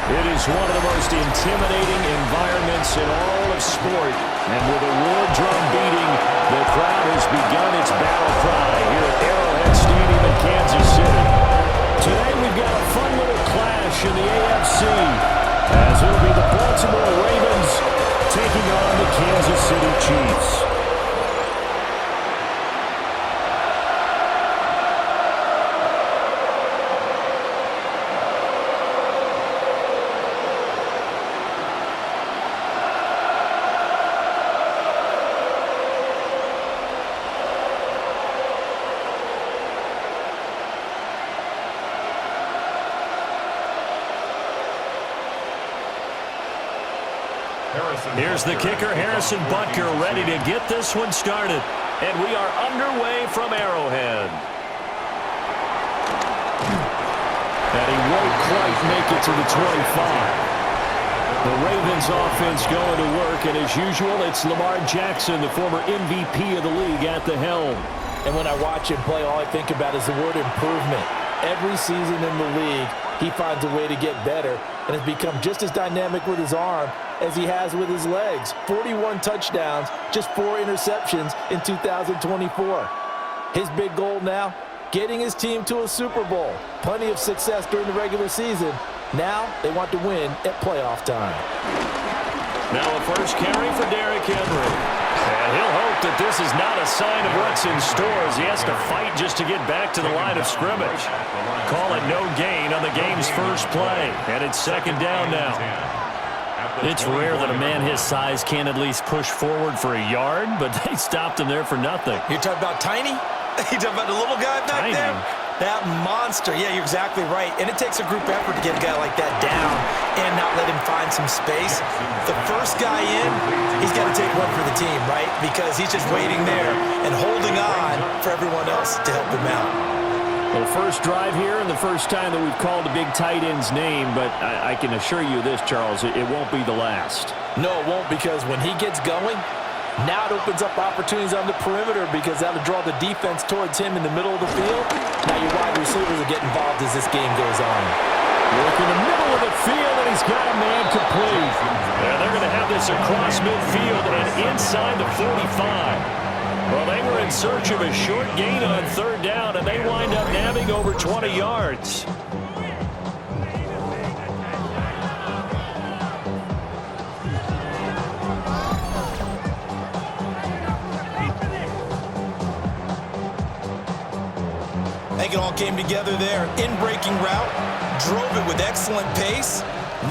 It is one of the most intimidating environments in all of sport. And with a war drum beating, the crowd has begun its battle cry here at Arrowhead Stadium in Kansas City. Today we've got a fun little clash in the AFC, as it'll be the Baltimore Ravens taking on the Kansas City Chiefs. Here's the kicker, Harrison Butker, ready to get this one started. And we are underway from Arrowhead. And he won't quite make it to the 25. The Ravens offense going to work, and as usual, it's Lamar Jackson, the former MVP of the league, at the helm. And when I watch him play, all I think about is the word improvement. Every season in the league, he finds a way to get better and has become just as dynamic with his arm as he has with his legs. 41 touchdowns, just 4 interceptions in 2024. His big goal now, getting his team to a Super Bowl. Plenty of success during the regular season. Now they want to win at playoff time. Now a first carry for Derrick Henry. And he'll hope that this is not a sign of what's in store as he has to fight just to get back to the line of scrimmage. Call it no gain on the game's first play. And it's second down now. It's rare that a man his size can't at least push forward for a yard, but they stopped him there for nothing. You're talking about Tiny? You're talking about the little guy back there? That monster. Yeah, you're exactly right. And it takes a group effort to get a guy like that down and not let him find some space. The first guy in, he's got to take one for the team, right? Because he's just waiting there and holding on for everyone else to help him out. Well, first drive here and the first time that we've called a big tight end's name, but I can assure you this, Charles, it won't be the last. No, it won't, because when he gets going, now it opens up opportunities on the perimeter because that'll draw the defense towards him in the middle of the field. Now your wide receivers will get involved as this game goes on. Work in the middle of the field, and he's got a man complete. Yeah, they're going to have this across midfield and inside the 45. Well, they were in search of a short gain on third down, and they wind up nabbing over 20 yards. I think it all came together there. In-breaking route, drove it with excellent pace.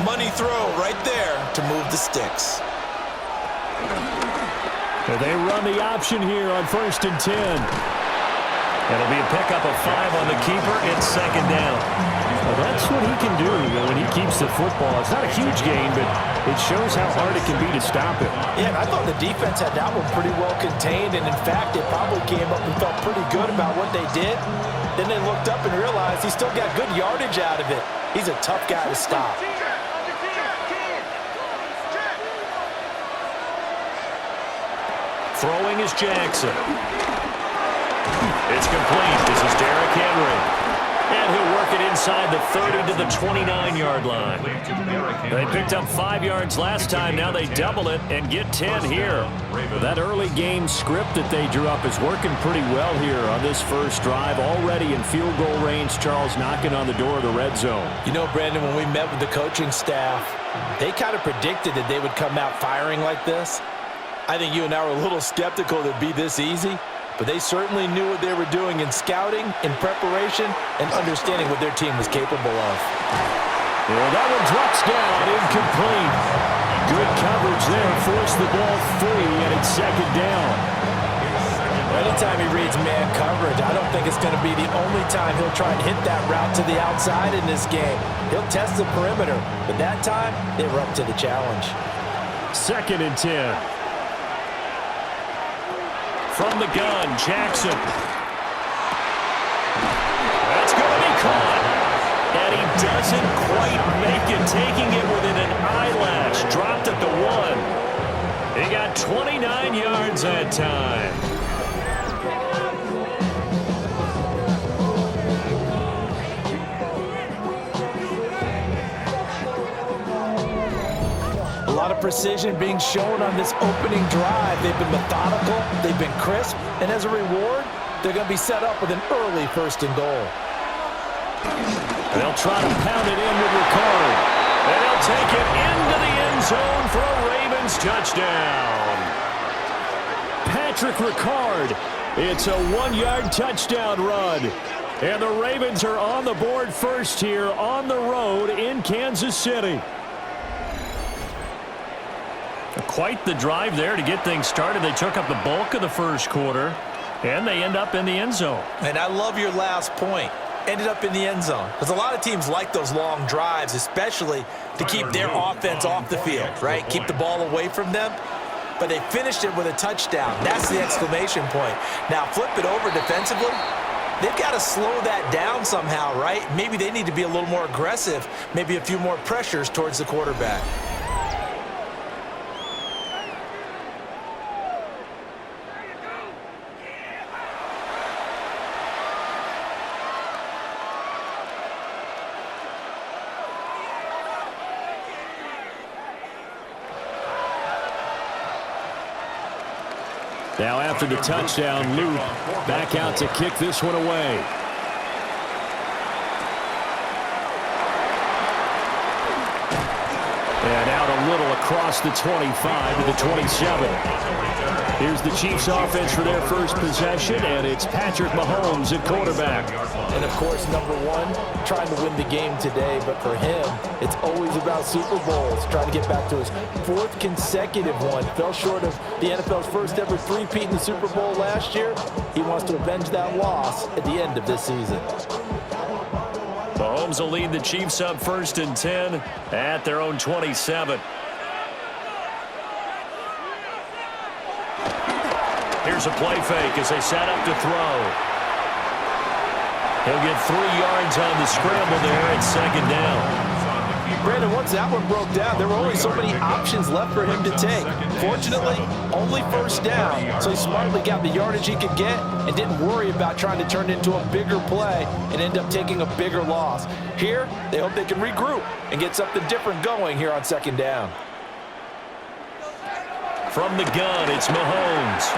Money throw right there to move the sticks. They run the option here on 1st and 10. It'll be a pickup of 5 on the keeper. It's second down. Well, that's what he can do when he keeps the football. It's not a huge gain, but it shows how hard it can be to stop it. Yeah, and I thought the defense had that one pretty well contained, and in fact, it probably came up and felt pretty good about what they did. Then they looked up and realized he still got good yardage out of it. He's a tough guy to stop. Throwing is Jackson. It's complete. This is Derrick Henry. And he'll work it inside the 30 to the 29-yard line. They picked up 5 yards last time. Now they double it and get 10 here. That early game script that they drew up is working pretty well here on this first drive. Already in field goal range, Charles knocking on the door of the red zone. You know, Brandon, when we met with the coaching staff, they kind of predicted that they would come out firing like this. I think you and I were a little skeptical that it'd be this easy, but they certainly knew what they were doing in scouting, in preparation, and understanding what their team was capable of. Well, that one drops down, incomplete. Good coverage there, forced the ball free, and it's second down. Anytime he reads man coverage, I don't think it's going to be the only time he'll try and hit that route to the outside in this game. He'll test the perimeter, but that time, they were up to the challenge. Second and 10. From the gun, Jackson. That's going to be caught. And he doesn't quite make it, taking it within an eyelash. Dropped at the 1. He got 29 yards that time. precision being shown on this opening drive. They've been methodical, they've been crisp, and as a reward, they're going to be set up with an early 1st and goal. They'll try to pound it in with Ricard. And they'll take it into the end zone for a Ravens touchdown. Patrick Ricard. It's a 1-yard touchdown run. And the Ravens are on the board first here on the road in Kansas City. Quite the drive there to get things started. They took up the bulk of the first quarter, and they end up in the end zone. And I love your last point. Ended up in the end zone. Because a lot of teams like those long drives, especially to keep their offense off the field, right? Keep the ball away from them. But they finished it with a touchdown. That's the exclamation point. Now flip it over defensively. They've got to slow that down somehow, right? Maybe they need to be a little more aggressive. Maybe a few more pressures towards the quarterback. Now after the touchdown, Luke back out to kick this one away. And out a little across the 25 to the 27. Here's the Chiefs offense for their first possession, and it's Patrick Mahomes at quarterback. And, of course, number one, trying to win the game today. But for him, it's always about Super Bowls, trying to get back to his 4th consecutive one. Fell short of the NFL's first ever three-peat in the Super Bowl last year. He wants to avenge that loss at the end of this season. Mahomes will lead the Chiefs up 1st and 10 at their own 27. Here's a play fake as they set up to throw. He'll get 3 yards on the scramble there at 2nd down. Brandon, once that one broke down, there were only so many options left for him to take. Fortunately, only 1st down, so he smartly got the yardage he could get and didn't worry about trying to turn it into a bigger play and end up taking a bigger loss. Here, they hope they can regroup and get something different going here on 2nd down. From the gun, it's Mahomes.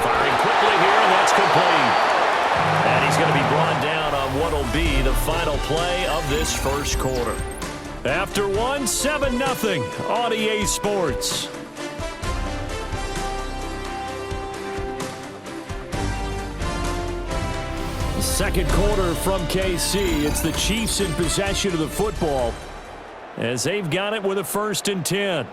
Firing quickly here, and that's complete. And he's going to be brought down on what will be the final play of this first quarter. After one, 7-0 on EA Sports. Second quarter from KC. It's the Chiefs in possession of the football as they've got it with a 1st and 10.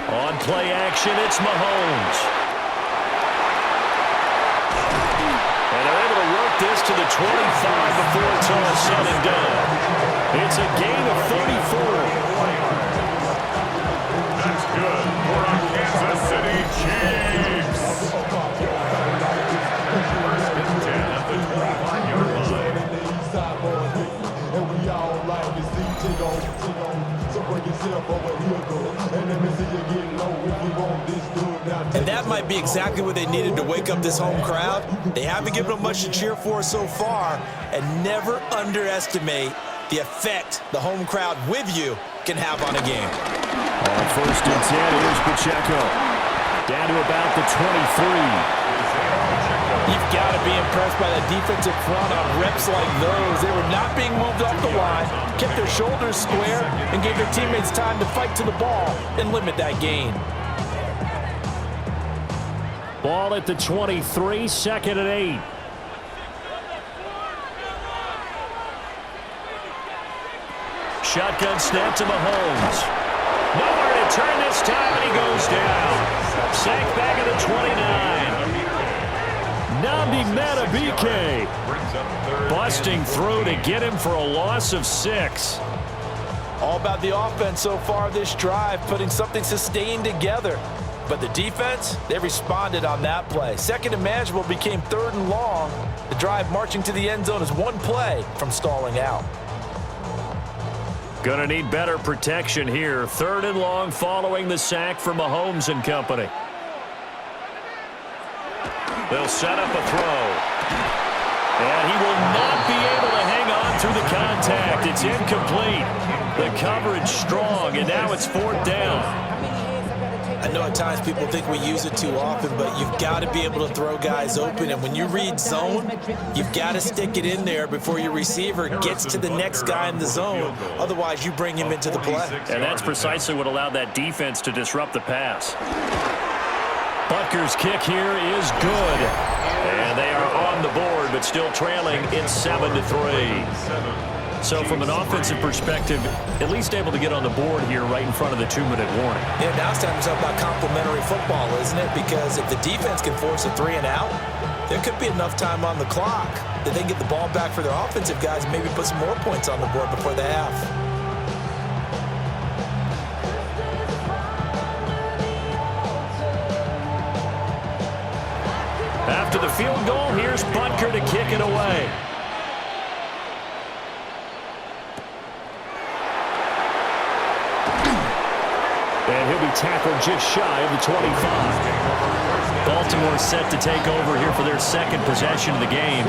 On play action, it's Mahomes. And they're able to work this to the 25 before it's all said and done. It's a gain of 34. That's good for our Kansas City Chiefs. 1st and 10 at the 25-yard line. And we all like to see so break yourself over here, and let me see you get low if you want this dude now. And that might be exactly what they needed to wake up this home crowd. They haven't given them much to cheer for so far, and never underestimate the effect the home crowd with you can have on a game. On 1st and 10, here's Pacheco. Down to about the 23. You've got to be impressed by the defensive front on reps like those. They were not being moved off the line, kept their shoulders square, and gave their teammates time to fight to the ball and limit that gain. Ball at the 23, 2nd and 8. Shotgun snap to Mahomes. Nowhere to turn this time, and he goes down. Sacked back at the 29. Nnamdi Madubuike busting through to get him for a loss of 6. All about the offense so far this drive, putting something sustained together. But the defense, they responded on that play. 2nd and manageable became 3rd and long. The drive marching to the end zone is one play from stalling out. Going to need better protection here. 3rd and long following the sack for Mahomes and company. They'll set up a throw. And he will not be able to hang on through the contact. It's incomplete. The coverage strong, and now it's 4th down. I know at times people think we use it too often, but you've got to be able to throw guys open. And when you read zone, you've got to stick it in there before your receiver gets to the next guy in the zone. Otherwise, you bring him into the play. And that's precisely what allowed that defense to disrupt the pass. Butker's kick here is good. And they are on the board, but still trailing. It's 7-3. So from an offensive perspective, at least able to get on the board here right in front of the 2-minute warning. Yeah, now it's time to talk about complementary football, isn't it? Because if the defense can force a 3 and out, there could be enough time on the clock that they can get the ball back for their offensive guys and maybe put some more points on the board before the half. After the field goal, here's Butker to kick it away. And he'll be tackled just shy of the 25. Baltimore set to take over here for their 2nd possession of the game.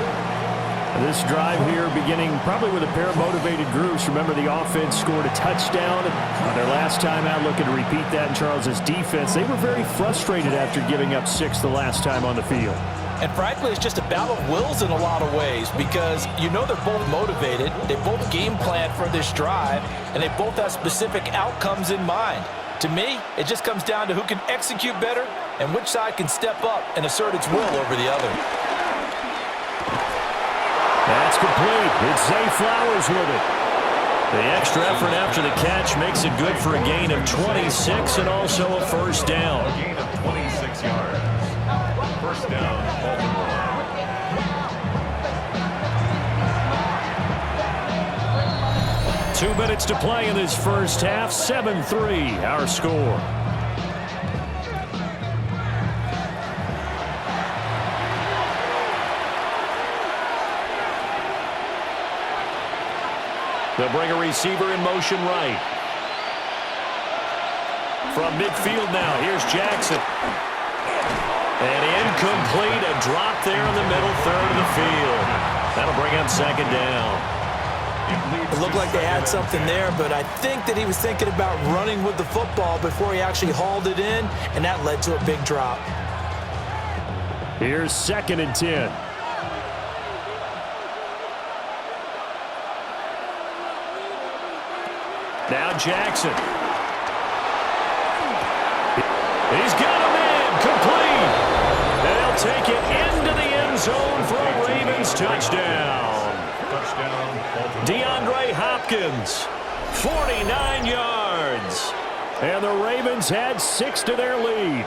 This drive here beginning probably with a pair of motivated groups. Remember, the offense scored a touchdown on their last time out, looking to repeat that in Charles's defense. They were very frustrated after giving up 6 the last time on the field. And frankly, it's just a battle of wills in a lot of ways because you know they're both motivated, they both game plan for this drive, and they both have specific outcomes in mind. To me, it just comes down to who can execute better and which side can step up and assert its will over the other. That's complete. It's Zay Flowers with it. The extra effort after the catch makes it good for a gain of 26 and also a 1st down. A gain of 26 yards. 1st down, Baltimore. 2 minutes to play in this first half. 7-3, our score. They'll bring a receiver in motion right. From midfield now, here's Jackson. And incomplete, a drop there in the middle 3rd of the field. That'll bring up 2nd down. It looked like they had something there, but I think that he was thinking about running with the football before he actually hauled it in, and that led to a big drop. Here's 2nd and 10. Now Jackson. He's got him in, complete. And they'll take it into the end zone for a Ravens touchdown. DeAndre Hopkins, 49 yards. And the Ravens had 6 to their lead.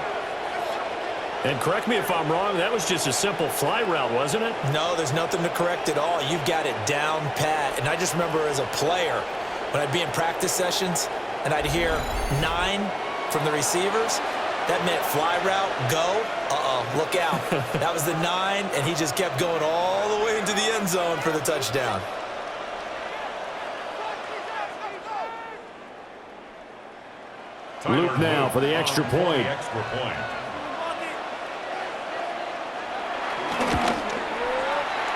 And correct me if I'm wrong, that was just a simple fly route, wasn't it? No, there's nothing to correct at all. You've got it down pat. And I just remember as a player, when I'd be in practice sessions and I'd hear 9 from the receivers, that meant fly route, go, look out. That was the 9, and he just kept going all the way into the end zone for the touchdown. Luke now for the extra point.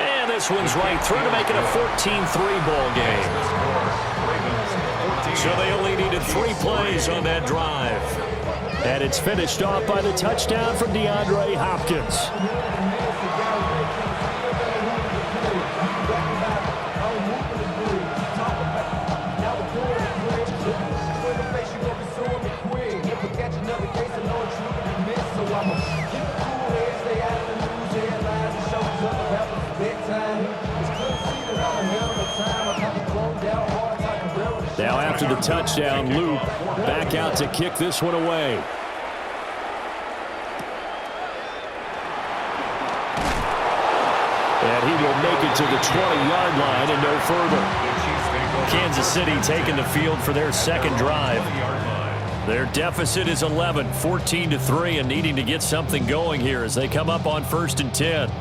And this one's right through to make it a 14-3 ball game. So they only needed 3 plays on that drive. And it's finished off by the touchdown from DeAndre Hopkins. Now after the touchdown, Luke back out to kick this one away. And he will make it to the 20-yard line and no further. Kansas City taking the field for their 2nd drive. Their deficit is 11, 14-3, and needing to get something going here as they come up on 1st and 10.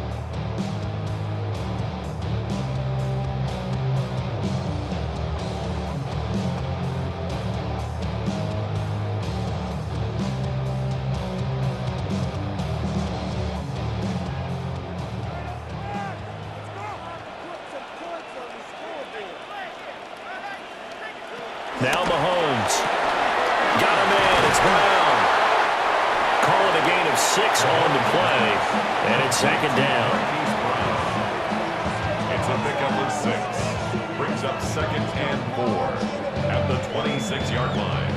on to play, and it's second down. It's a pickup of 6. Brings up 2nd and 4 at the 26-yard line.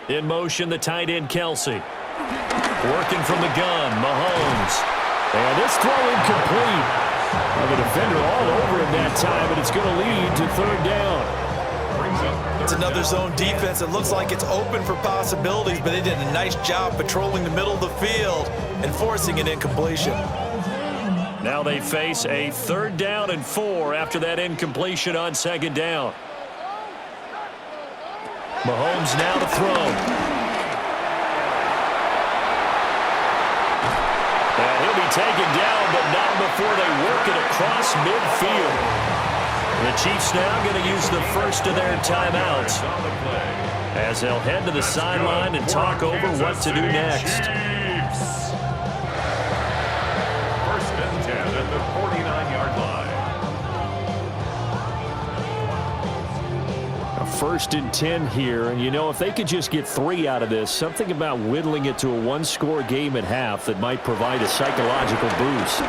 In motion, the tight end, Kelsey. Working from the gun, Mahomes. And this throw incomplete. Well, the defender all over him that time, but it's going to lead to third down. It's another zone defense. It looks like it's open for possibilities, but they did a nice job patrolling the middle of the field and forcing an incompletion. Now they face a 3rd down and 4 after that incompletion on 2nd down. Mahomes now to throw. And he'll be taken down, but not before they work it across midfield. The Chiefs now going to use the first of their timeouts as they'll head to the sideline and talk over what to do next. 1st and 10 at the 49-yard line. 1st and 10 here, and you know, if they could just get 3 out of this, something about whittling it to a 1-score game at half that might provide a psychological boost.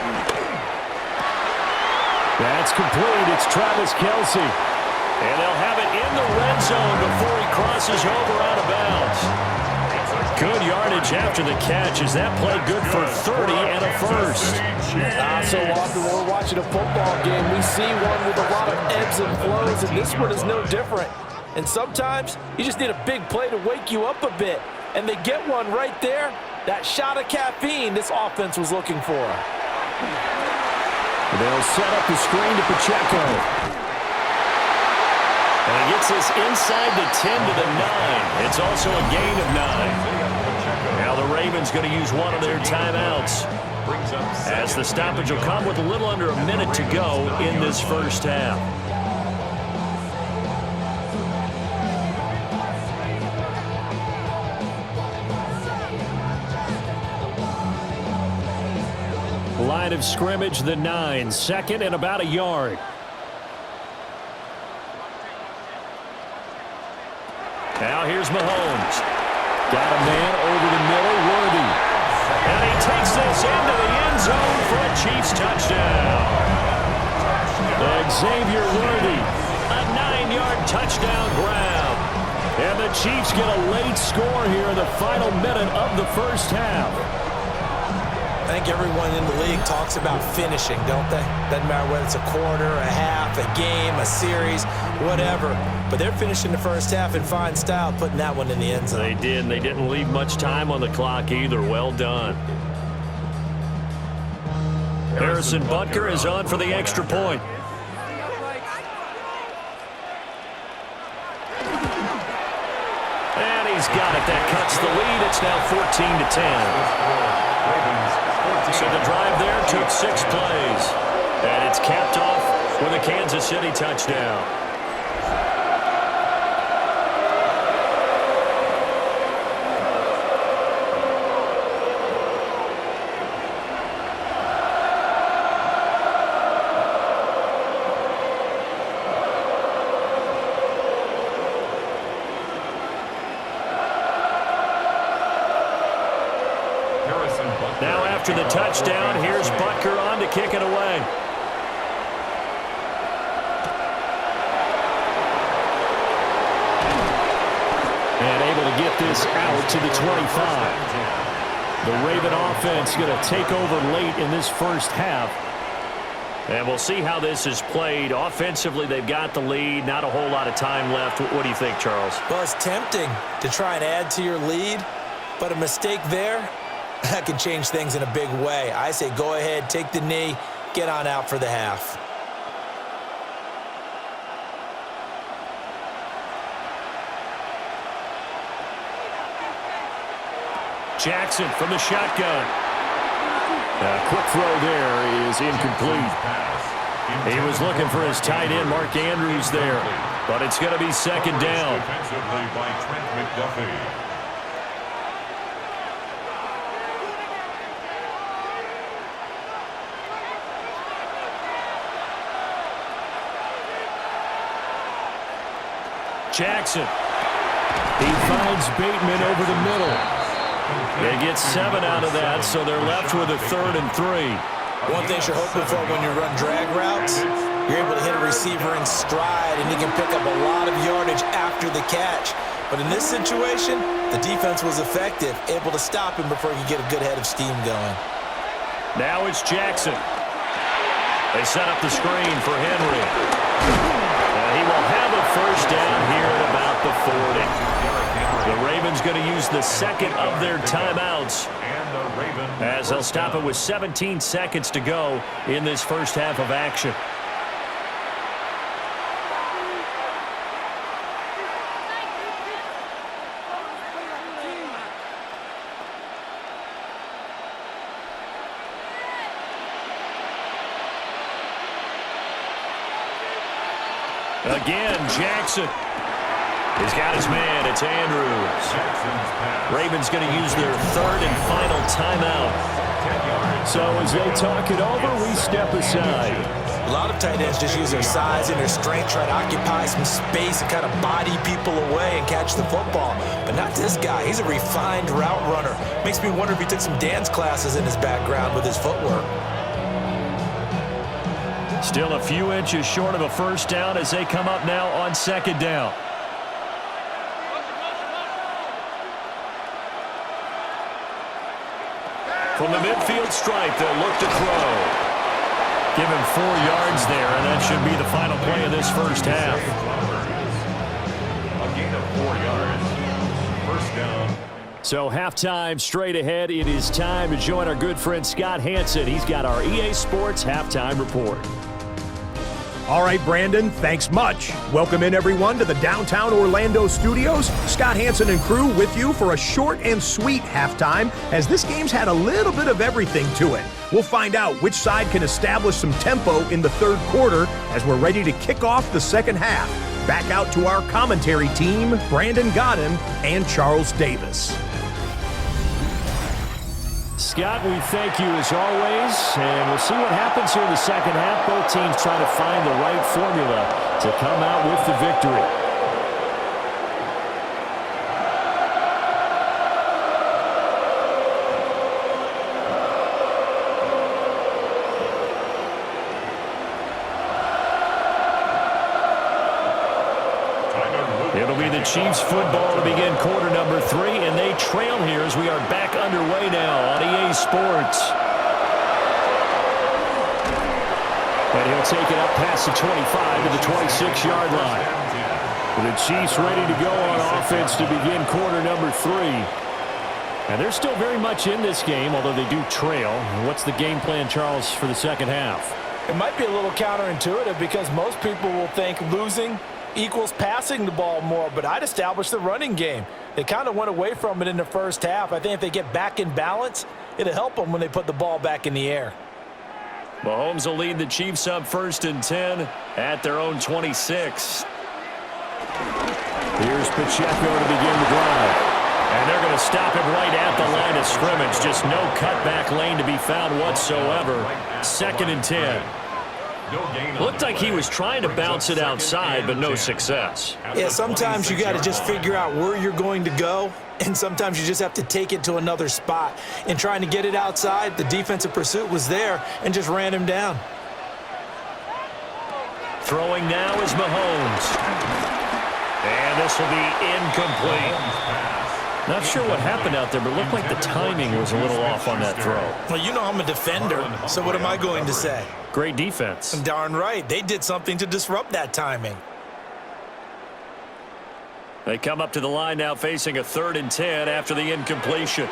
That's complete. It's Travis Kelce. And they'll have it in the red zone before he crosses over out of bounds. Good yardage after the catch. Is that play good for 30 and a first? So often when we're watching a football game, we see one with a lot of ebbs and flows, and this one is no different. And sometimes you just need a big play to wake you up a bit. And they get one right there. That shot of caffeine this offense was looking for. They'll set up the screen to Pacheco. And he gets this inside the 10 to the 9. It's also a gain of 9. Now the Ravens going to use one of their timeouts, as the stoppage will come with a little under a minute to go in this first half. Line of scrimmage, the 9, 2nd and about a yard. Now here's Mahomes. Got a man over the middle, Worthy. And he takes this into the end zone for a Chiefs touchdown. Xavier Worthy, a 9-yard touchdown grab. And the Chiefs get a late score here in the final minute of the first half. I think everyone in the league talks about finishing, don't they? Doesn't matter whether it's a quarter, a half, a game, a series, whatever. But they're finishing the first half in fine style, putting that one in the end zone. They did, and they didn't leave much time on the clock either. Well done. Harrison Butker is on for the extra point. And he's got it. That cuts the lead. It's now 14-10. So the drive there took 6 plays. And it's capped off with a Kansas City touchdown. Now after the touchdown, here's Butker on to kick it away. And able to get this out to the 25. The Raven offense going to take over late in this first half. And we'll see how this is played. Offensively, they've got the lead. Not a whole lot of time left. What do you think, Charles? Well, it's tempting to try and add to your lead, but a mistake there, that can change things in a big way. I say go ahead, take the knee, get on out for the half. Jackson from the shotgun. A quick throw there is incomplete. He was looking for his tight end, Mark Andrews, there. But it's going to be second down. Defensively by Trent McDuffie. Jackson. He finds Bateman over the middle. They get 7 out of that, so they're left with a 3rd and 3. One thing you're hoping for when you run drag routes, you're able to hit a receiver in stride, and he can pick up a lot of yardage after the catch. But in this situation, the defense was effective, able to stop him before he could get a good head of steam going. Now it's Jackson. They set up the screen for Henry. And he will have a first down here at about the 40. The Ravens going to use the second of their timeouts, as they'll stop it with 17 seconds to go in this first half of action. Again, Jackson. He's got his man. It's Andrews. Ravens going to use their 3rd and final timeout. So as they talk it over, we step aside. A lot of tight ends just use their size and their strength, try to occupy some space and kind of body people away and catch the football. But not this guy. He's a refined route runner. Makes me wonder if he took some dance classes in his background with his footwork. Still a few inches short of a first down as they come up now on 2nd down. From the midfield stripe, they'll look to throw. Give him 4 yards there, and that should be the final play of this first half. A gain of 4 yards. First down. So halftime straight ahead. It is time to join our good friend Scott Hanson. He's got our EA Sports halftime report. All right, Brandon, thanks much. Welcome in, everyone, to the downtown Orlando studios. Scott Hanson and crew with you for a short and sweet halftime, as this game's had a little bit of everything to it. We'll find out which side can establish some tempo in the 3rd quarter as we're ready to kick off the 2nd half. Back out to our commentary team, Brandon Godden and Charles Davis. Scott, we thank you as always, and we'll see what happens here in the 2nd half. Both teams trying to find the right formula to come out with the victory. It'll be the Chiefs football to begin quarter number 3, and they trail here as we are back underway now on EA Sports. And he'll take it up past the 25 to the 26-yard line. The Chiefs ready to go on offense to begin quarter number 3. And they're still very much in this game, although they do trail. What's the game plan, Charles, for the 2nd half? It might be a little counterintuitive because most people will think losing equals passing the ball more, but I'd establish the running game. They kind of went away from it in the first half. I think if they get back in balance, it'll help them when they put the ball back in the air. Mahomes will lead the Chiefs up 1st and 10 at their own 26. Here's Pacheco to begin the drive. And they're going to stop him right at the line of scrimmage. Just no cutback lane to be found whatsoever. 2nd and 10. Looked like he was trying to bounce it outside, but no success. Yeah, sometimes you got to just figure out where you're going to go, and sometimes you just have to take it to another spot. In trying to get it outside, the defensive pursuit was there and just ran him down. Throwing now is Mahomes. And this will be incomplete. Not sure what happened out there, but it looked like the timing was a little off on that throw. Well, you know I'm a defender, so what am I going to say? Great defense. Darn right. They did something to disrupt that timing. They come up to the line now facing a 3rd and 10 after the incompletion.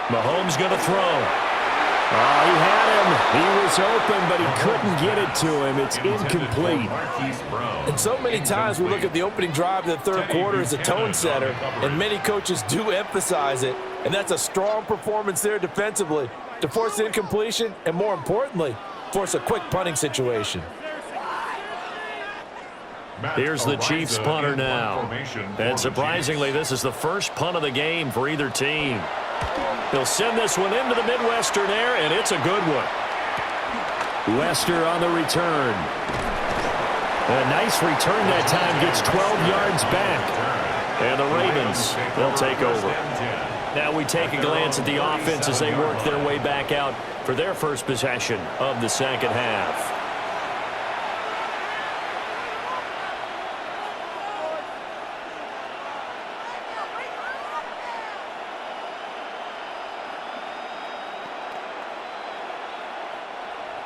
Mahomes going to throw. He had him. He was open, but he couldn't get it to him. It's incomplete. And so many times we look at the opening drive of the 3rd quarter as a tone setter, and many coaches do emphasize it. And that's a strong performance there defensively to force the incompletion and, more importantly, force a quick punting situation. Here's the Chiefs punter now. And surprisingly, this is the first punt of the game for either team. He'll send this one into the Midwestern air, and it's a good one. Wester on the return. A nice return that time, gets 12 yards back. And the Ravens, they'll take over. Now we take a glance at the offense as they work their way back out for their first possession of the second half.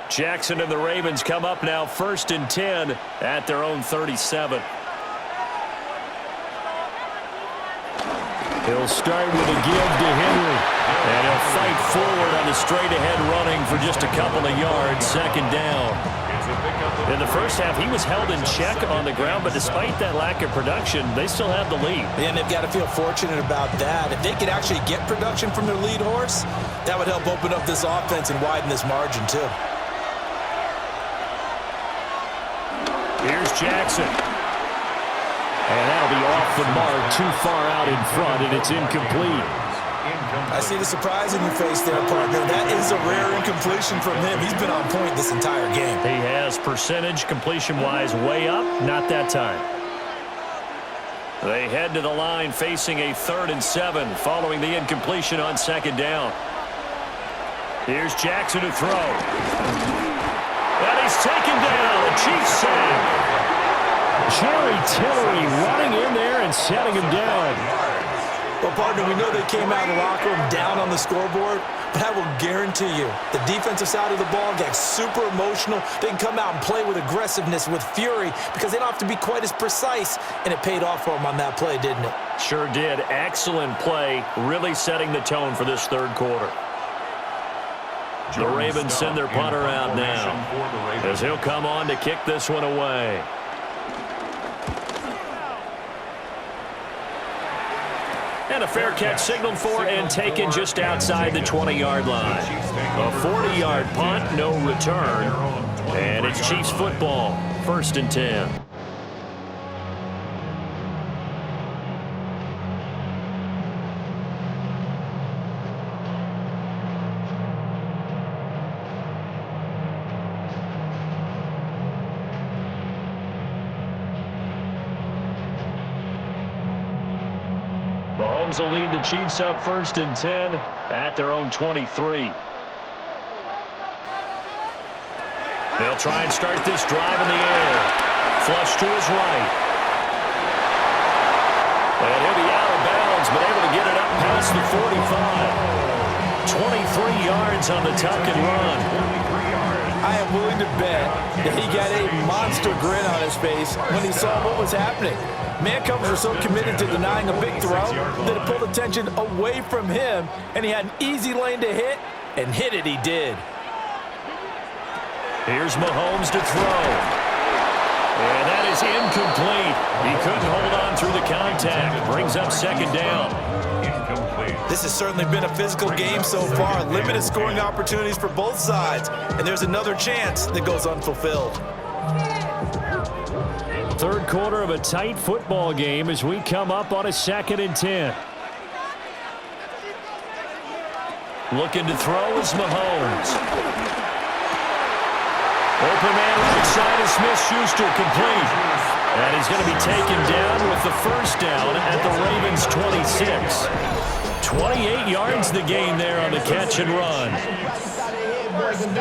Jackson and the Ravens come up now 1st and 10 at their own 37. He'll start with a give to Henry. And he'll fight forward on the straight-ahead running for just a couple of yards, 2nd down. In the first half, he was held in check on the ground, but despite that lack of production, they still have the lead. And they've got to feel fortunate about that. If they could actually get production from their lead horse, that would help open up this offense and widen this margin, too. Here's Jackson. And that'll be off the mark, too far out in front, and it's incomplete. I see the surprise in your face there, partner. That is a rare incompletion from him. He's been on point this entire game. He has percentage completion-wise way up, not that time. They head to the line facing a 3rd and 7 following the incompletion on 2nd down. Here's Jackson to throw. And he's taken down. The Chiefs sack. Jerry Tillery running in there and setting him down. Well, partner, we know they came out of the locker room down on the scoreboard, but I will guarantee you the defensive side of the ball gets super emotional. They can come out and play with aggressiveness, with fury, because they don't have to be quite as precise, and it paid off for them on that play, didn't it? Sure did. Excellent play, really setting the tone for this 3rd quarter. The Ravens send their punter out now as he'll come on to kick this one away. And a fair catch signaled for and taken just outside the 20-yard line. A 40-yard punt, no return. And it's Chiefs football, 1st and 10. Mahomes will lead the Chiefs up 1st and 10 at their own 23. They'll try and start this drive in the air. Flush to his right. And he'll be out of bounds, but able to get it up past the 45. 23 yards on the tuck and run. I am willing to bet that he got a monster grin on his face when he saw what was happening. Man coverage was so committed to denying a big throw that it pulled attention away from him, and he had an easy lane to hit, and hit it he did. Here's Mahomes to throw. And that is incomplete. He couldn't hold on through the contact. Brings up 2nd down. This has certainly been a physical game so far. Limited scoring opportunities for both sides. And there's another chance that goes unfulfilled. 3rd quarter of a tight football game as we come up on a 2nd and 10. Looking to throw is Mahomes. Open man right side of Smith-Schuster, complete. And he's going to be taken down with the 1st down at the Ravens' 26. 28 yards the gain there on the catch and run. 1st and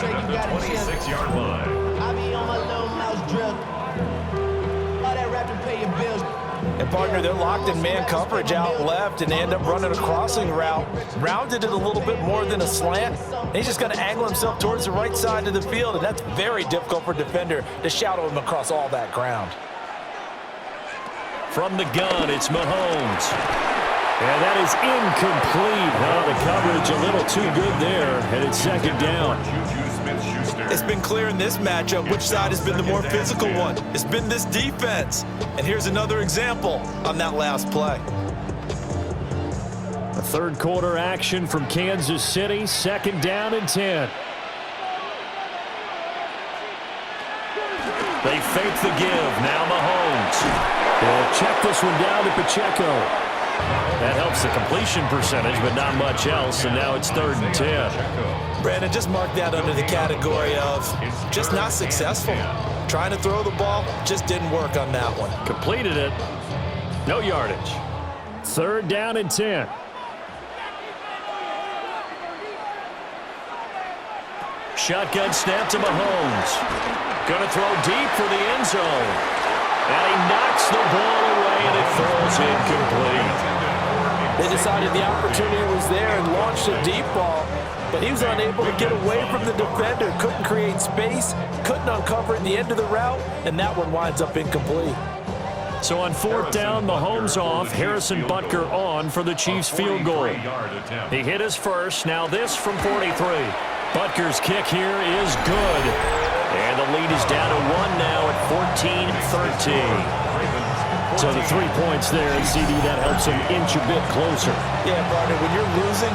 10 at the 26-yard line. And, partner, they're locked in man coverage out left, and they end up running a crossing route. Rounded it a little bit more than a slant. And he's just going to angle himself towards the right side of the field, and that's very difficult for a defender to shadow him across all that ground. From the gun, it's Mahomes. And that is incomplete. Oh, the coverage a little too good there, and it's 2nd down. It's been clear in this matchup which side has been the more physical one. It's been this defense. And here's another example on that last play. A 3rd quarter action from Kansas City, 2nd down and 10. They fake the give. Now Mahomes. He'll check this one down to Pacheco. That helps the completion percentage, but not much else, and now it's 3rd and 10. Brandon, just mark that under the category of just not successful. Trying to throw the ball, just didn't work on that one. Completed it. No yardage. 3rd down and 10. Shotgun snap to Mahomes. Going to throw deep for the end zone. And he knocks the ball away, and it falls incomplete. They decided the opportunity was there and launched a deep ball, but he was unable to get away from the defender, couldn't create space, couldn't uncover the end of the route, and that one winds up incomplete. So on 4th down, Mahomes off, Harrison Butker on for the Chiefs field goal. He hit his first, now this from 43. Butker's kick here is good. And the lead is down to 1 now at 14-13. So the 3 points there, and CD, that helps him inch a bit closer. Yeah, partner, when you're losing,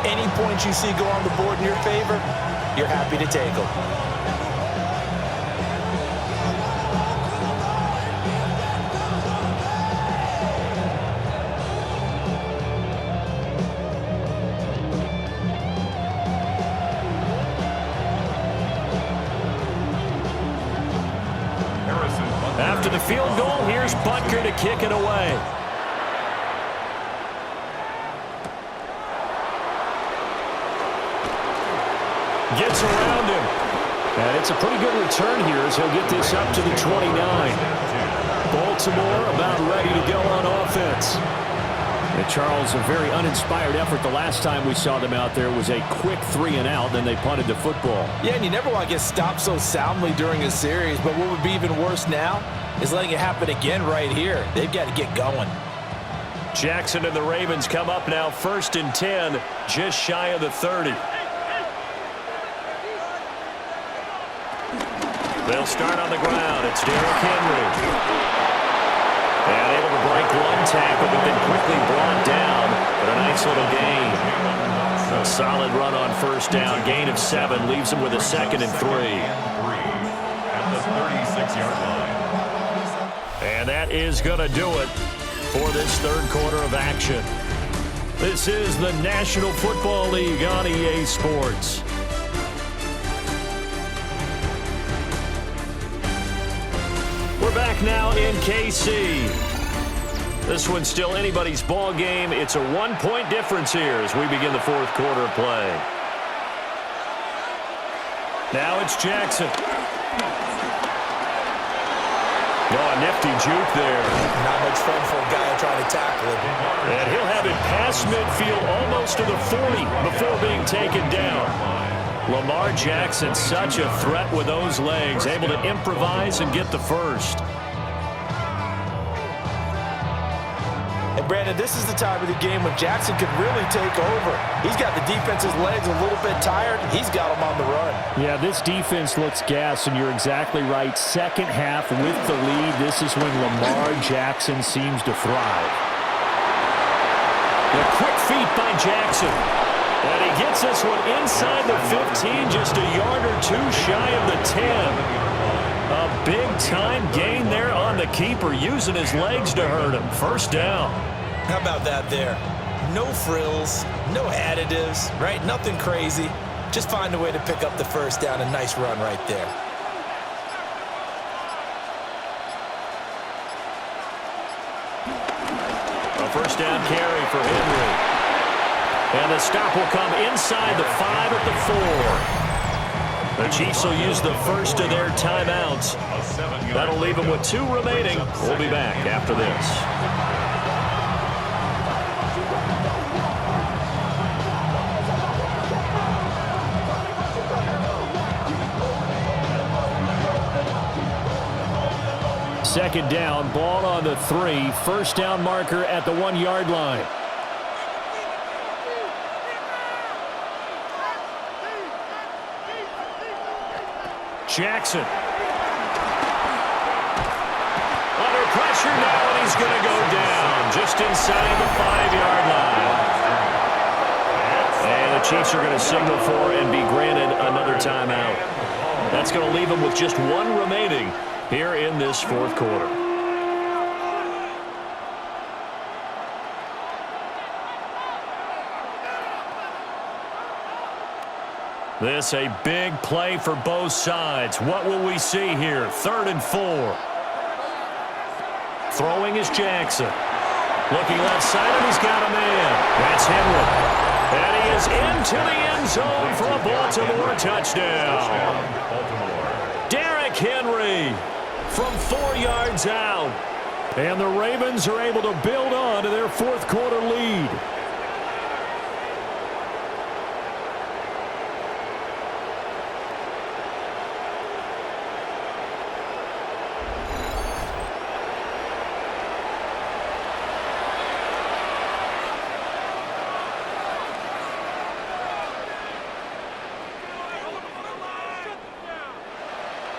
any points you see go on the board in your favor, you're happy to take them. After the field goal, here's Butker to kick it away. Gets around him. And it's a pretty good return here as he'll get this up to the 29. Baltimore about ready to go on offense. And Charles, a very uninspired effort. The last time we saw them out there was a quick 3 and out, then they punted the football. Yeah, and you never want to get stopped so soundly during a series, but what would be even worse now is letting it happen again right here. They've got to get going. Jackson and the Ravens come up now 1st and 10, just shy of the 30. They'll start on the ground. It's Derrick Henry. And able to break one tackle, but then quickly brought down. But a nice little gain. A solid run on 1st down. Gain of 7 leaves him with a 2nd and 3. At the 36-yard line. And that is going to do it for this 3rd quarter of action. This is the National Football League on EA Sports. We're back now in KC. This one's still anybody's ball game. It's a 1-point difference here as we begin the 4th quarter of play. Now it's Jackson. Oh, a nifty juke there. Not much fun for a guy trying to tackle him. And he'll have it past midfield almost to the 40 before being taken down. Lamar Jackson, such a threat with those legs, able to improvise and get the first. And Brandon, this is the time of the game when Jackson could really take over. He's got the defense's legs a little bit tired. He's got them on the run. Yeah, this defense looks gassed, and you're exactly right. 2nd half with the lead. This is when Lamar Jackson seems to thrive. The quick feet by Jackson. And he gets this one inside the 15, just a yard or 2 shy of the 10. A big-time gain there on the keeper, using his legs to hurt him. 1st down. How about that there? No frills, no additives, right? Nothing crazy. Just find a way to pick up the 1st down. A nice run right there. A 1st down carry for Henry. And the stop will come inside the 5 at the 4. The Chiefs will use the first of their timeouts. That'll leave them with 2 remaining. We'll be back after this. Second down, ball on the 3. 1st down marker at the 1-yard line. Jackson. Under pressure now, and he's going to go down just inside the 5-yard line. And the Chiefs are going to signal for and be granted another timeout. That's going to leave them with just 1 remaining here in this 4th quarter. This a big play for both sides. What will we see here? 3rd and 4. Throwing is Jackson. Looking left side, and he's got a man. That's Henry. And he is into the end zone for a Baltimore touchdown. Derrick Henry from 4 yards out. And the Ravens are able to build on to their 4th quarter lead.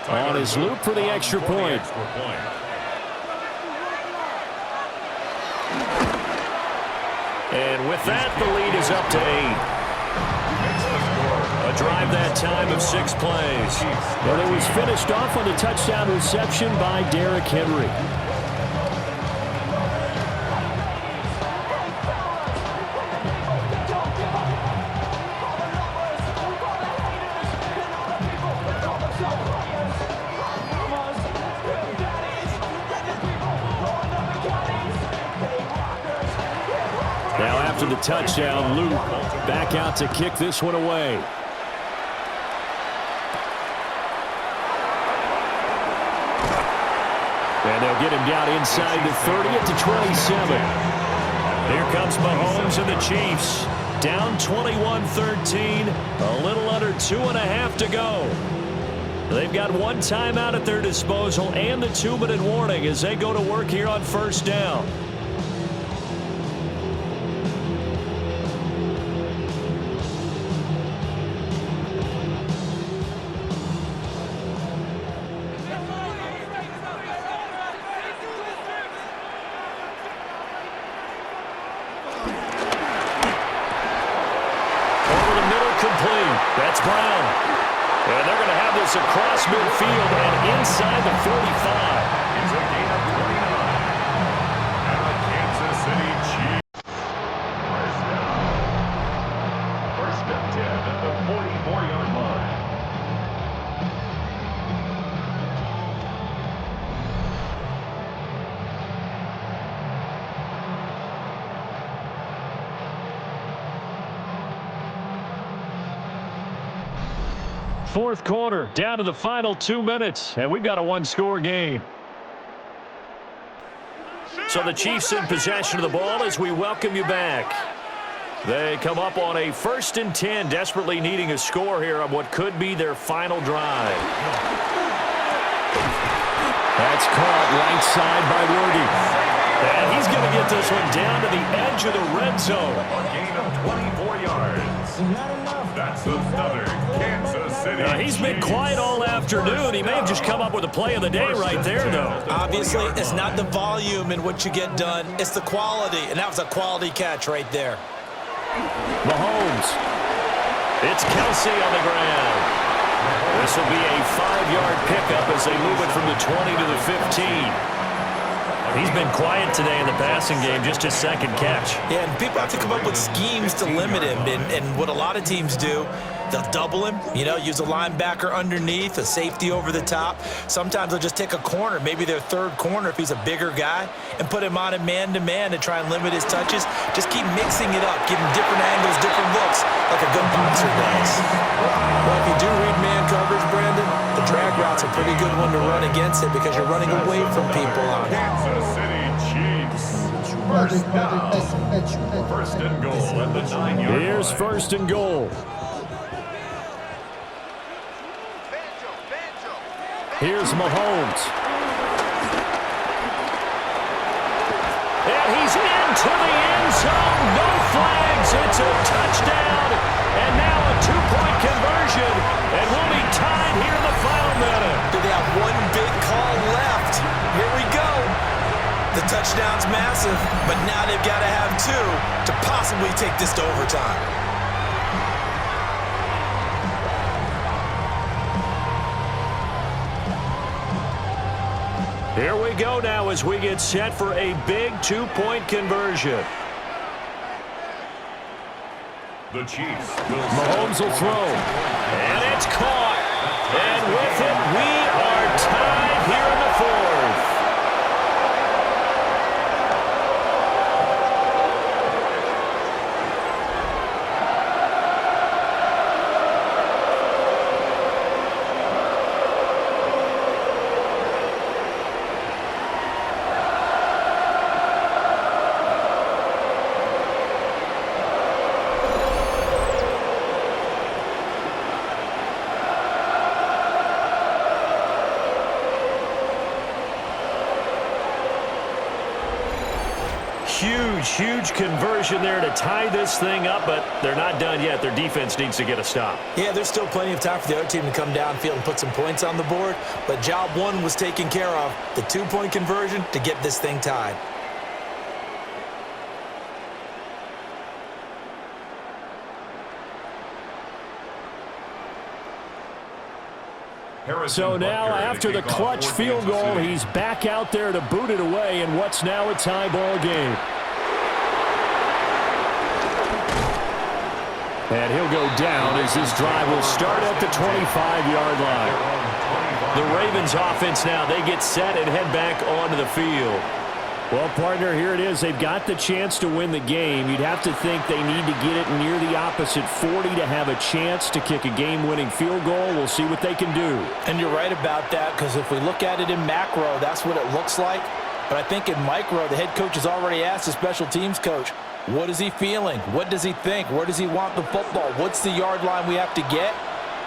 On his loop for the extra point. And with that, the lead is up to 8. A drive that time of 6 plays. Well, it was finished off on the touchdown reception by Derrick Henry. Now after the touchdown, Luke back out to kick this one away. And they'll get him down inside the 30 at the 27. Here comes Mahomes and the Chiefs. Down 21-13. A little under 2.5 to go. They've got 1 timeout at their disposal and the 2-minute warning as they go to work here on 1st down. That's Brown. And they're going to have this across midfield and inside the 45. It's a gain of 29. And the Kansas City Chiefs. First down. 1st and 10 at the 44-yard line. Fourth quarter, down to the final 2 minutes, and we've got a 1-score game. So the Chiefs in possession of the ball as we welcome you back. They come up on a 1st and 10, desperately needing a score here on what could be their final drive. That's caught right side by Worthy. And he's going to get this one down to the edge of the red zone. A gain of 24 yards. That's another Kansas City. He's been quiet all afternoon. He may have just come up with a play of the day right there, though. Obviously, it's not the volume in what you get done. It's the quality, and that was a quality catch right there. Mahomes. It's Kelsey on the ground. This will be a 5-yard pickup as they move it from the 20 to the 15. He's been quiet today in the passing game, just his 2nd catch. Yeah, and people have to come up with schemes to limit him. And what a lot of teams do, they'll double him, use a linebacker underneath, a safety over the top. Sometimes they'll just take a corner, maybe their 3rd corner if he's a bigger guy, and put him on a man-to-man to try and limit his touches. Just keep mixing it up, give him different angles, different looks, like a good boxer does. Well, if you do read man coverage, Brandon, the drag route's a pretty good one to run against it because you're running away from people on it. Kansas City Chiefs. First down. 1st and goal at the 9-yard line. Here's 1st and goal. Here's Mahomes. And he's into the end zone. No flags. It's a touchdown. And now a 2-point conversion. And we'll be tied here in the final minute. They have 1 big call left. Here we go. The touchdown's massive, but now they've got to have 2 to possibly take this to overtime. Here we go now as we get set for a big 2-point conversion. The Chiefs will Mahomes will throw. huge conversion there to tie this thing up, but they're not done yet. Their defense needs to get a stop. Yeah, there's still plenty of time for the other team to come downfield and put some points on the board, but job one was taken care of. The two-point conversion to get this thing tied. So now, after the clutch field goal, he's back out there to boot it away in what's now a tie ball game. And he'll go down as this drive will start at the 25-yard line. The Ravens offense now, they get set and head back onto the field. Well, partner, here it is. They've got the chance to win the game. You'd have to think they need to get it near the opposite 40 to have a chance to kick a game-winning field goal. We'll see what they can do. And you're right about that, because if we look at it in macro, that's what it looks like. But I think in micro, the head coach has already asked the special teams coach, what is he feeling? What does he think? Where does he want the football? What's the yard line we have to get?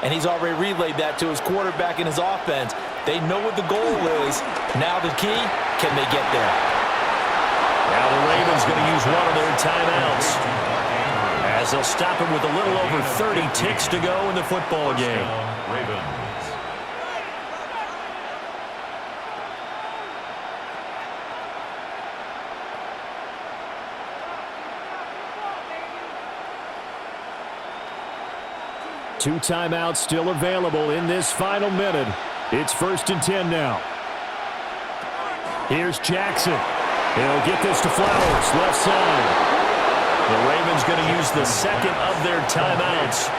And he's already relayed that to his quarterback and his offense. They know what the goal is. Now the key, can they get there? Now the Ravens going to use one of their timeouts as they'll stop it with a little over 30 ticks to go in the football game. Two timeouts still available in this final minute. It's 1st and 10 now. Here's Jackson. He'll get this to Flowers, left side. The Ravens going to use the second of their timeouts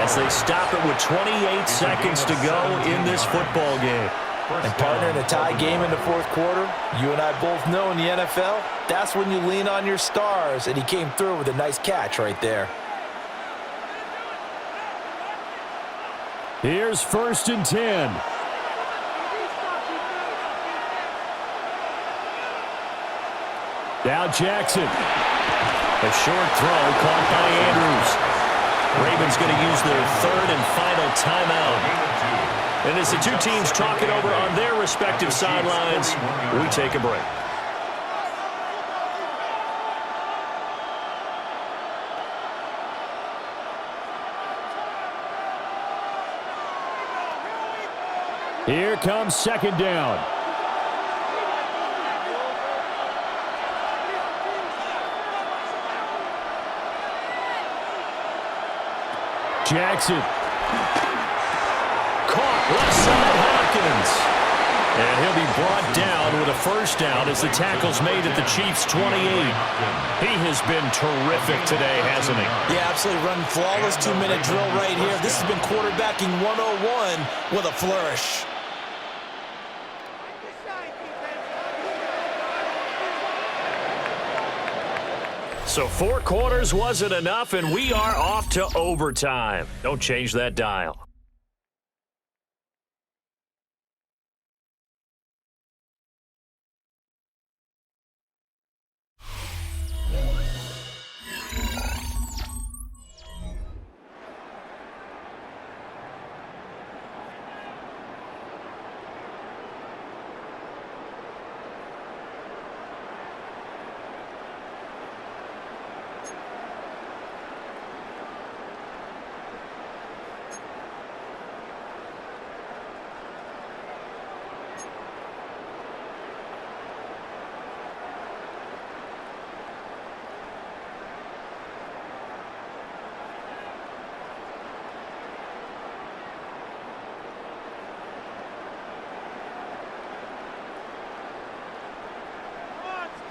as they stop it with 28 seconds to go in this football game. And partner, in a tie game in the fourth quarter, you and I both know in the NFL, that's when you lean on your stars, and he came through with a nice catch right there. Here's 1st and 10. Now Jackson. A short throw caught by Andrews. Ravens going to use their third and final timeout. And as the two teams talk it over on their respective sidelines, we take a break. Here comes 2nd down. Jackson. Caught left side Hopkins. And he'll be brought down with a first down as the tackle's made at the Chiefs' 28. He has been terrific today, hasn't he? Yeah, absolutely running flawless 2-minute drill right here. This has been quarterbacking 101 with a flourish. So 4 quarters wasn't enough, and we are off to overtime. Don't change that dial.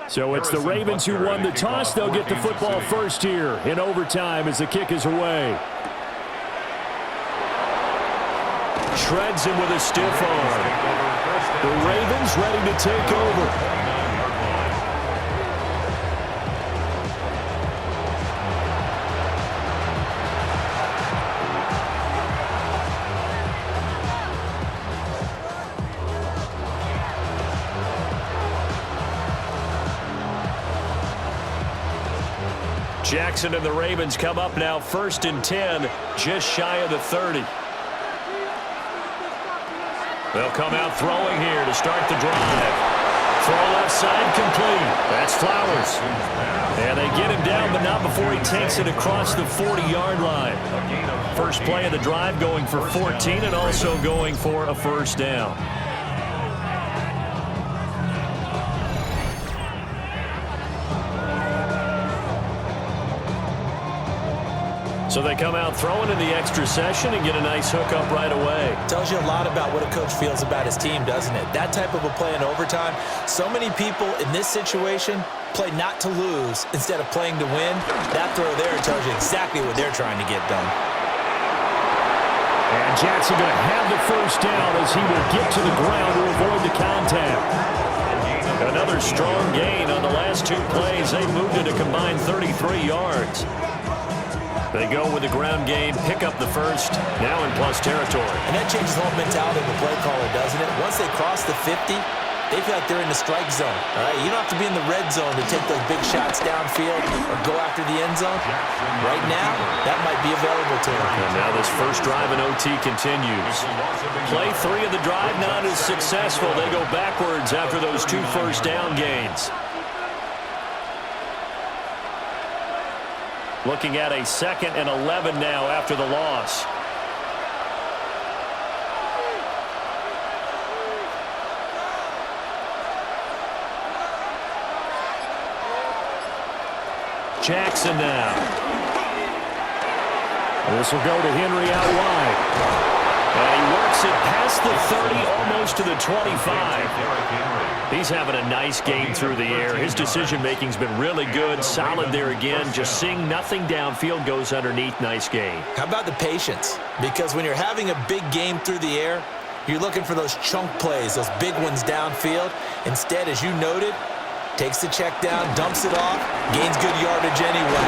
So it's the Ravens who won the toss. They'll get the football first here in overtime as the kick is away. Shreds him with a stiff arm. The Ravens ready to take over. Jackson and the Ravens come up now 1st and 10, just shy of the 30. They'll come out throwing here to start the drive. Throw left side complete. That's Flowers. And they get him down, but not before he takes it across the 40-yard line. First play of the drive going for 14 and also going for a first down. So they come out throwing in the extra session and get a nice hookup right away. Tells you a lot about what a coach feels about his team, doesn't it? That type of a play in overtime. So many people in this situation play not to lose instead of playing to win. That throw there tells you exactly what they're trying to get done. And Jackson going to have the first down as he will get to the ground to avoid the contact. Another strong gain on the last two plays. They moved it a combined 33 yards. They go with the ground game, pick up the first, now in plus territory. And that changes the whole mentality of the play caller, doesn't it? Once they cross the 50, they feel like they're in the strike zone. All right, you don't have to be in the red zone to take those big shots downfield or go after the end zone. Right now, that might be available to them. And now this first drive in OT continues. Play 3 of the drive not as successful. They go backwards after those 2 first down gains. Looking at a 2nd and 11 now after the loss. Jackson now. This will go to Henry out wide. And he works it past the 30, almost to the 25. He's having a nice game through the air. His decision-making's been really good, solid there again. Just seeing nothing downfield, goes underneath. Nice game. How about the patience? Because when you're having a big game through the air, you're looking for those chunk plays, those big ones downfield. Instead, as you noted, takes the check down, dumps it off, gains good yardage anyway.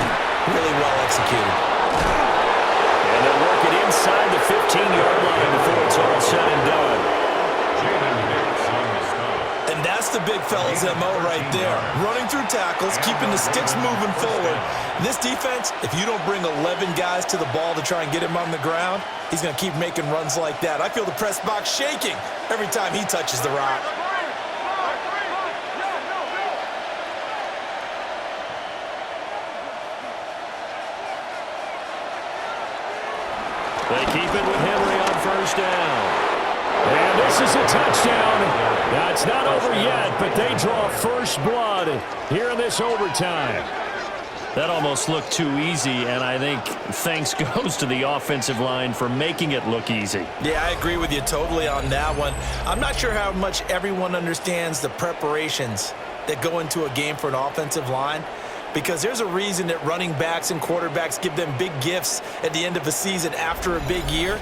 Really well executed. And they'll work it inside the 15-yard line before it's all said and done. And that's the big fella's MO right there. Running through tackles, keeping the sticks moving forward. This defense, if you don't bring 11 guys to the ball to try and get him on the ground, he's going to keep making runs like that. I feel the press box shaking every time he touches the rock. They keep it with Henry on first down. And this is a touchdown. Now, it's not over yet, but they draw first blood here in this overtime. That almost looked too easy, and I think thanks goes to the offensive line for making it look easy. Yeah, I agree with you totally on that one. I'm not sure how much everyone understands the preparations that go into a game for an offensive line, because there's a reason that running backs and quarterbacks give them big gifts at the end of a season after a big year.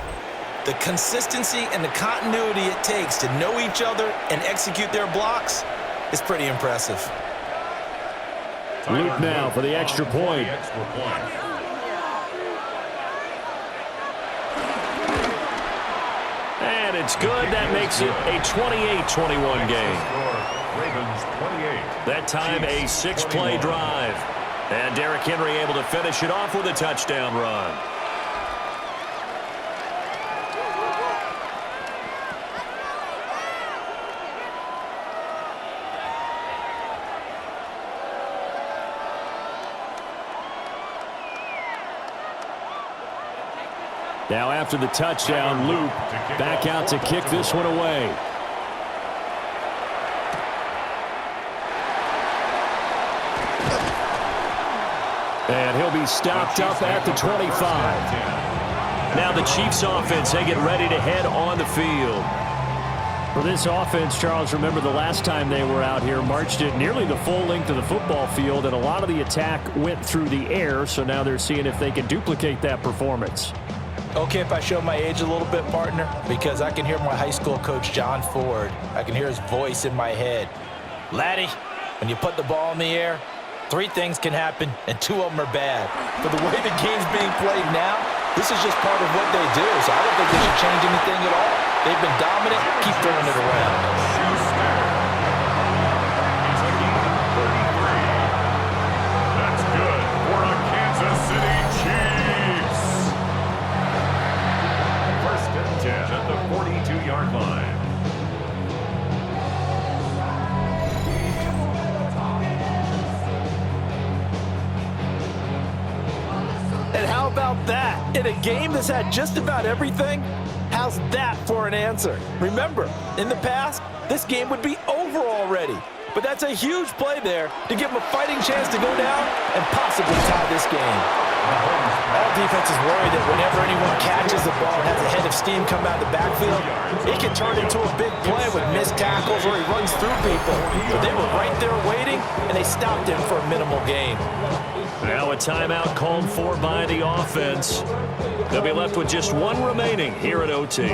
The consistency and the continuity it takes to know each other and execute their blocks is pretty impressive. Luke now for the extra point. And it's good. That makes it a 28-21 game. That time a 6-play drive. And Derrick Henry able to finish it off with a touchdown run. Now after the touchdown, Luke back out to kick this one away. And he'll be stopped up at the 25. Now the Chiefs offense, they get ready to head on the field. For this offense, Charles, remember the last time they were out here, marched it nearly the full length of the football field, and a lot of the attack went through the air, so now they're seeing if they can duplicate that performance. Okay, if I show my age a little bit, partner, because I can hear my high school coach, John Ford. I can hear his voice in my head. Laddie, when you put the ball in the air, 3 things can happen, and 2 of them are bad. But the way the game's being played now, this is just part of what they do, so I don't think they should change anything at all. They've been dominant. Keep throwing it around. In a game that's had just about everything, how's that for an answer? Remember, in the past, this game would be over already. But that's a huge play there to give him a fighting chance to go down and possibly tie this game. All defenses worry that whenever anyone catches the ball and has a head of steam come out of the backfield, it can turn into a big play with missed tackles or he runs through people. But they were right there waiting, and they stopped him for a minimal gain. Now a timeout called for by the offense. They'll be left with just one remaining here at OT.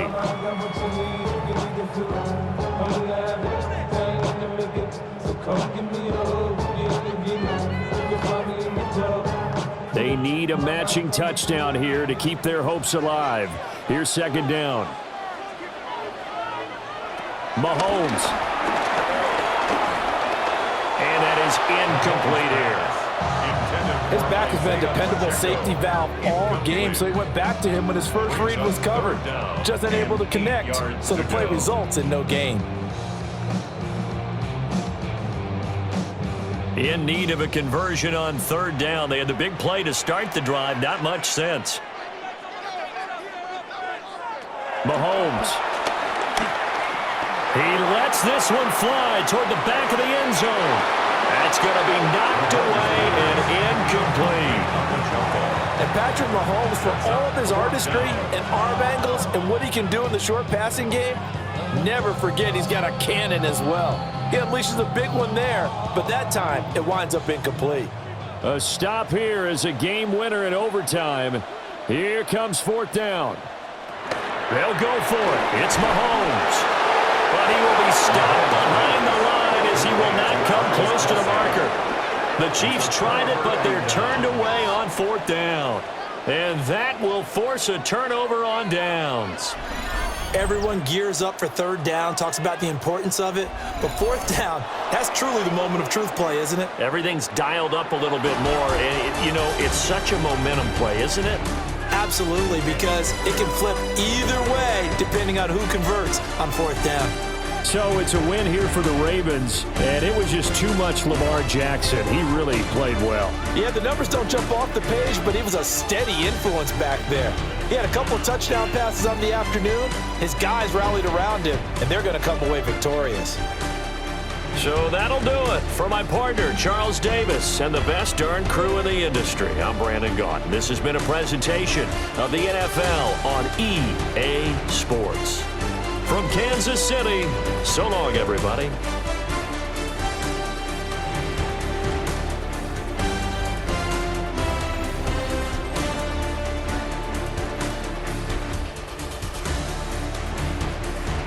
They need a matching touchdown here to keep their hopes alive. Here's second down. Mahomes. And that is incomplete here. His back has been a dependable safety valve all game, so he went back to him when his first read was covered. Just unable to connect, so the play results in no gain. In need of a conversion on third down. They had the big play to start the drive. Not much sense. Mahomes. He lets this one fly toward the back of the end zone. That's going to be knocked away and incomplete. And Patrick Mahomes, for all of his artistry and arm angles and what he can do in the short passing game, never forget he's got a cannon as well. He unleashes a big one there, but that time it winds up incomplete. A stop here is a game winner in overtime. Here comes fourth down. They'll go for it. It's Mahomes. But he will be stopped behind the line as he will not come close to the marker. The Chiefs tried it, but they're turned away on fourth down. And that will force a turnover on downs. Everyone gears up for third down, talks about the importance of it. But fourth down, that's truly the moment of truth play, isn't it? Everything's dialed up a little bit more. And, you know, it's such a momentum play, isn't it? Absolutely, because it can flip either way depending on who converts on fourth down. So it's a win here for the Ravens, and it was just too much Lamar Jackson. He really played well. Yeah, the numbers don't jump off the page, but he was a steady influence back there. He had a couple of touchdown passes on the afternoon. His guys rallied around him, and they're going to come away victorious. So that'll do it for my partner, Charles Davis, and the best darn crew in the industry. I'm Brandon Gaudin. This has been a presentation of the NFL on EA Sports. From Kansas City, so long, everybody.